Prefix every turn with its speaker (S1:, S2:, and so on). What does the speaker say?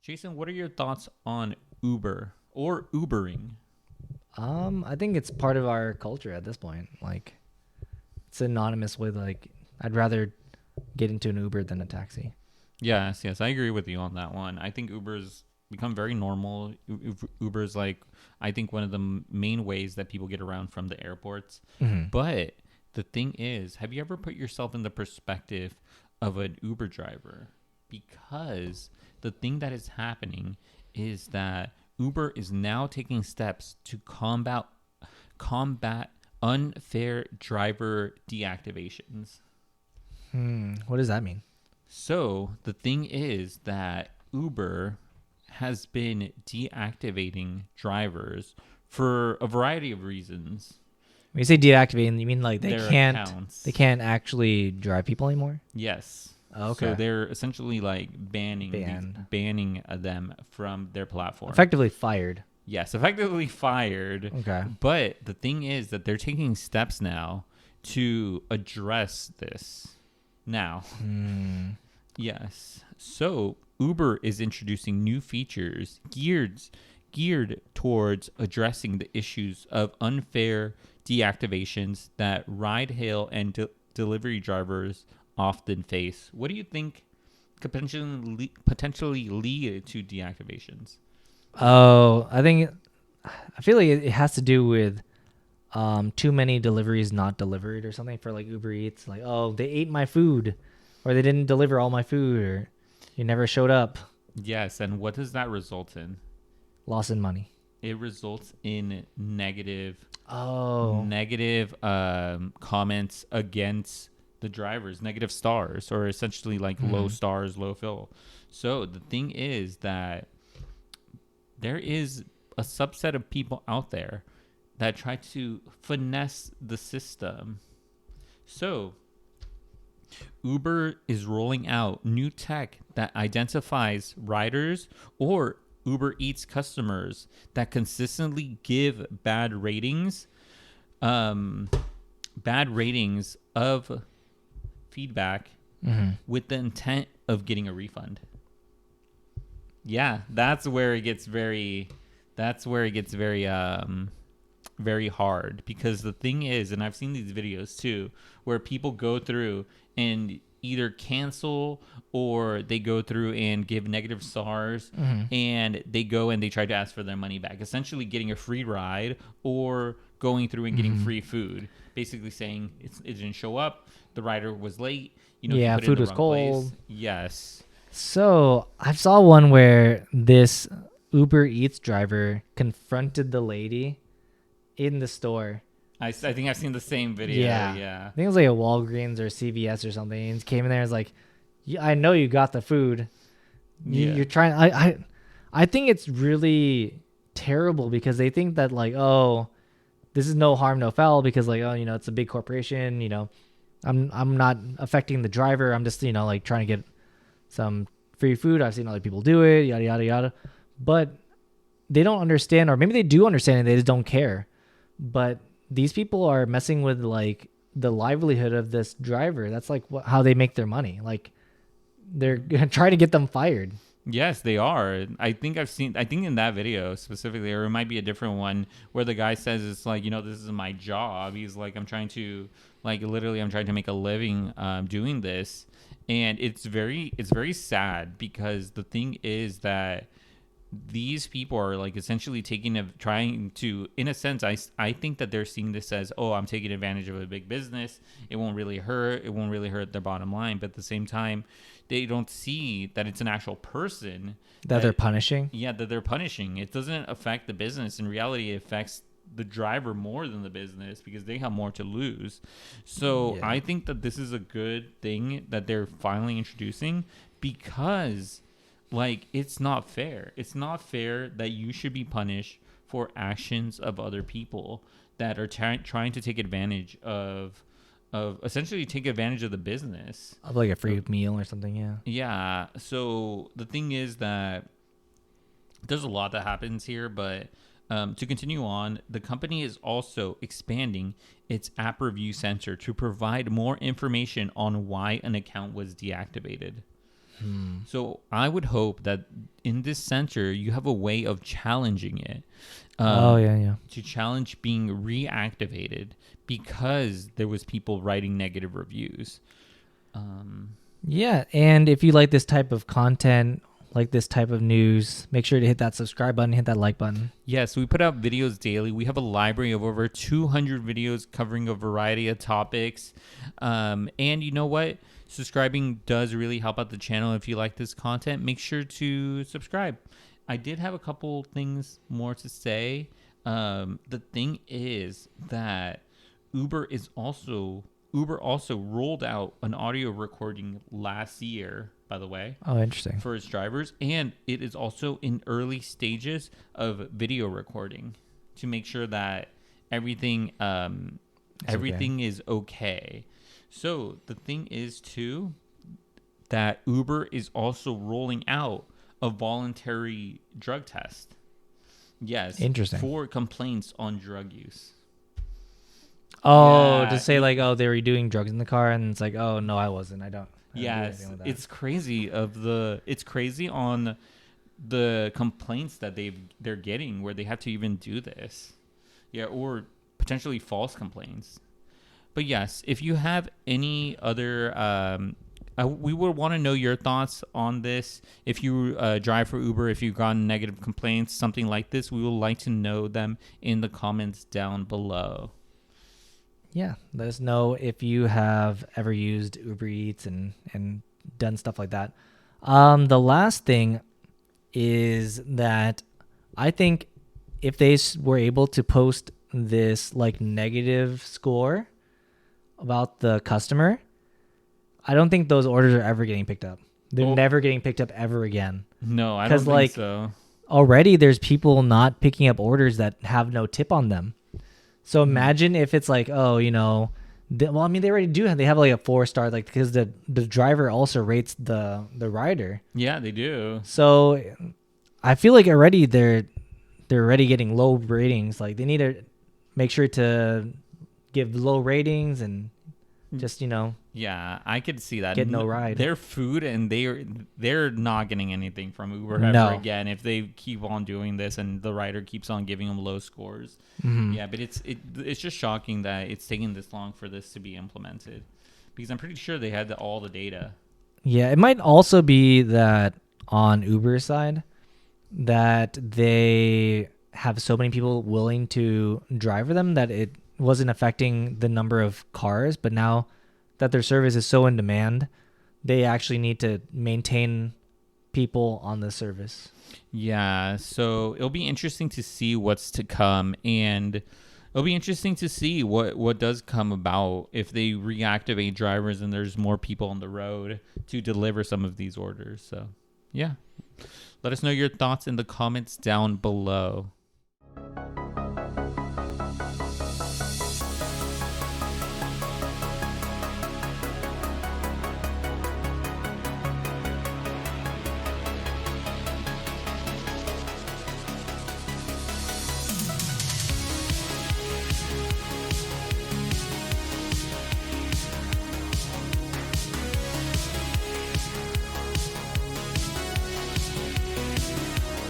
S1: Jason, what are your thoughts on Uber or Ubering?
S2: I think it's part of our culture at this point. Like, it's synonymous with like, I'd rather get into an Uber than a taxi.
S1: Yes, I agree with you on that one. I think Uber's become very normal. Uber's like, I think one of the main ways that people get around from the airports.
S2: Mm-hmm.
S1: But the thing is, have you ever put yourself in the perspective of an Uber driver? Because the thing that is happening is that Uber is now taking steps to combat unfair driver deactivations.
S2: What does that mean?
S1: So the thing is that Uber has been deactivating drivers for a variety of reasons.
S2: When you say deactivating, you mean like
S1: Their
S2: they
S1: accounts.
S2: can't actually drive people anymore?
S1: Yes.
S2: Oh,
S1: So
S2: okay.
S1: they're essentially like banning them from their platform.
S2: Effectively fired.
S1: Yes, effectively fired.
S2: Okay.
S1: But the thing is that they're taking steps now to address this. Now, yes. So Uber is introducing new features geared towards addressing the issues of unfair deactivations that ride hail and delivery drivers often face. What do you think could potentially lead to deactivations?
S2: Oh, I feel like it has to do with too many deliveries not delivered or something for like Uber Eats. Like, oh, they ate my food, or they didn't deliver all my food, or you never showed up.
S1: Yes, and what does that result in?
S2: Loss in money.
S1: It results in
S2: Oh.
S1: negative comments against the drivers, negative stars, or essentially like low stars, low fill. So the thing is that there is a subset of people out there that try to finesse the system. So Uber is rolling out new tech that identifies riders or Uber Eats customers that consistently give bad ratings of feedback with the intent of getting a refund. Yeah, very hard, because the thing is, and I've seen these videos too, where people go through and either cancel or they go through and give negative stars, and they go and they try to ask for their money back, essentially getting a free ride or going through and getting free food, basically saying it didn't show up, the rider was late, you
S2: Yeah,
S1: put it in
S2: food
S1: the
S2: was
S1: wrong
S2: cold.
S1: place. Yes.
S2: So I saw one where this Uber Eats driver confronted the lady in the store.
S1: I think I've seen the same video. Yeah.
S2: I think it was like a Walgreens or CVS or something. And he came in there and was like, yeah, I know you got the food. You're trying. I think it's really terrible because they think that like, oh, this is no harm, no foul, because like, oh, it's a big corporation. I'm not affecting the driver. I'm just like trying to get some free food. I've seen other people do it. Yada yada yada. But they don't understand, or maybe they do understand and they just don't care. But these people are messing with like the livelihood of this driver. That's like how they make their money. Like they're gonna try to get them fired.
S1: Yes, they are. I think in that video specifically, or it might be a different one, where the guy says it's like, this is my job. He's like, I'm trying to make a living doing this. And it's very sad, because the thing is that these people are like essentially trying to, in a sense, I think that they're seeing this as, oh, I'm taking advantage of a big business. It won't really hurt their bottom line. But at the same time, they don't see that it's an actual person
S2: That they're punishing.
S1: Yeah, that they're punishing. It doesn't affect the business. In reality, it affects the driver more than the business, because they have more to lose. So
S2: Yeah.
S1: I think that this is a good thing that they're finally introducing, because like, it's not fair. It's not fair that you should be punished for actions of other people that are trying to take advantage of essentially take advantage of the business.
S2: Of like a free meal or something, yeah.
S1: Yeah. So the thing is that there's a lot that happens here, but to continue on, the company is also expanding its app review center to provide more information on why an account was deactivated. So I would hope that in this center you have a way of challenging it.
S2: Oh yeah.
S1: To challenge being reactivated because there was people writing negative reviews.
S2: Yeah, and if you like this type of content, like this type of news, make sure to hit that subscribe button, hit that like button.
S1: Yes, we put out videos daily. We have a library of over 200 videos covering a variety of topics. And you know what? Subscribing does really help out the channel. If you like this content, make sure to subscribe. I did have a couple things more to say. The thing is that Uber also rolled out an audio recording last year, by the way,
S2: Oh, interesting.
S1: for its drivers, and it is also in early stages of video recording to make sure that everything is okay. So the thing is too that Uber is also rolling out a voluntary drug test. Yes,
S2: Interesting.
S1: for complaints on drug use.
S2: Oh,
S1: Yeah,
S2: to say like, oh, they were doing drugs in the car, and it's like, oh no, I wasn't. I don't do
S1: yes,
S2: anything like that.
S1: it's crazy it's crazy on the complaints that they're getting where they have to even do this. Yeah, or potentially false complaints. But yes, if you have any other we would want to know your thoughts on this. If you drive for Uber, if you've gotten negative complaints, something like this, we would like to know them in the comments down below.
S2: Yeah, let us know if you have ever used Uber Eats and done stuff like that. The last thing is that I think if they were able to post this like negative score about the customer, I don't think those orders are ever getting picked up. They're never getting picked up ever again.
S1: No, I don't think
S2: like,
S1: so.
S2: Already there's people not picking up orders that have no tip on them. So imagine if it's like, oh, you know, they already do have, they have like a 4-star, like, because the driver also rates the rider.
S1: Yeah, they do.
S2: So I feel like already they're already getting low ratings. Like they need to make sure to give low ratings and just, you know,
S1: yeah, I could see that.
S2: Get no ride.
S1: Their food, and they're not getting anything from Uber
S2: No.
S1: ever again if they keep on doing this and the rider keeps on giving them low scores. Yeah, but it's just shocking that it's taking this long for this to be implemented, because I'm pretty sure they had all the data.
S2: Yeah, it might also be that on Uber's side that they have so many people willing to drive for them that it wasn't affecting the number of cars, but now that their service is so in demand, they actually need to maintain people on the service.
S1: Yeah, so it'll be interesting to see what's to come, and it'll be interesting to see what does come about if they reactivate drivers and there's more people on the road to deliver some of these orders. So, yeah. Let us know your thoughts in the comments down below.